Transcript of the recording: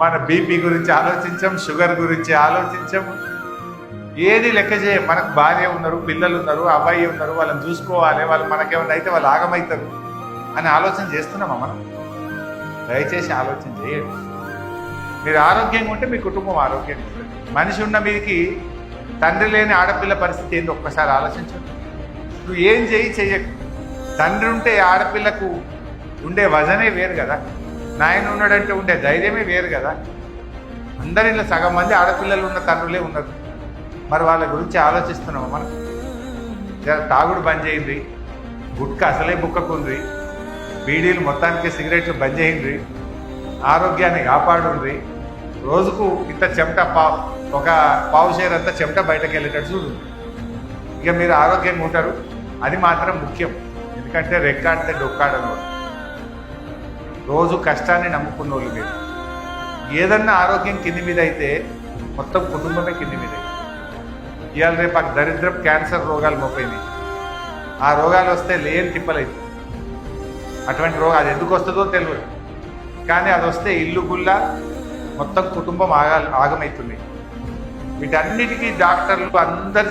మన బీపీ గురించి ఆలోచించాం, షుగర్ గురించి ఆలోచించాం, ఏది లెక్క చేయం. మనకు భార్య ఉన్నారు, పిల్లలు ఉన్నారు, అబ్బాయి ఉన్నారు, వాళ్ళని చూసుకోవాలి, వాళ్ళు మనకేమన్నా అయితే వాళ్ళు ఆగమవుతారు అని ఆలోచన చేస్తున్నామా మనం? దయచేసి ఆలోచన చేయండి. మీరు ఆరోగ్యంగా ఉంటే మీ కుటుంబం ఆరోగ్యంగా ఉంటుంది. మనిషి ఉన్న మీదకి తండ్రి లేని ఆడపిల్ల పరిస్థితి ఏందో ఒక్కసారి ఆలోచించండి. నువ్వు ఏం చెయ్యకు, తండ్రి ఉంటే ఆడపిల్లకు ఉండే వజనే వేరు కదా, నాయన ఉన్నాడంటే ఉండే ధైర్యమే వేరు కదా. అందరిలో సగం మంది ఆడపిల్లలు ఉన్న తండ్రులే ఉన్నారు. మరి వాళ్ళ గురించి ఆలోచిస్తున్నాము మనం? జర తాగుడు బంద్ చేయండి, గుట్క అసలే బుక్కకుంది, బీడీలు మొత్తానికి సిగరెట్లు బంద్ చేయండి, ఆరోగ్యాన్ని కాపాడుండ్రి. రోజుకు ఇంత చెమట ఒక పావు షేర్ అంతా చెమట బయటకు వెళ్ళేటట్టు చూడు. ఇక మీరు ఆరోగ్యంగా ఉంటారు, అది మాత్రం ముఖ్యం. ఎందుకంటే రెక్కాడితే డొక్కాడను. రోజు కష్టాన్ని నమ్ముకున్న వాళ్ళు మీరు. ఏదన్నా ఆరోగ్యం కింది మీద అయితే మొత్తం కుటుంబమే కింది మీద. ఇవాళ రేపు ఆ దరిద్రం క్యాన్సర్ రోగాలు మోపోయినాయి. ఆ రోగాలు వస్తే లేని తిప్పలేదు. అటువంటి రోగం అది ఎందుకు వస్తుందో తెలియదు, కానీ అది వస్తే ఇల్లు గుల్లా మొత్తం కుటుంబం ఆగమవుతుంది. వీటన్నిటికీ డాక్టర్లు అందరు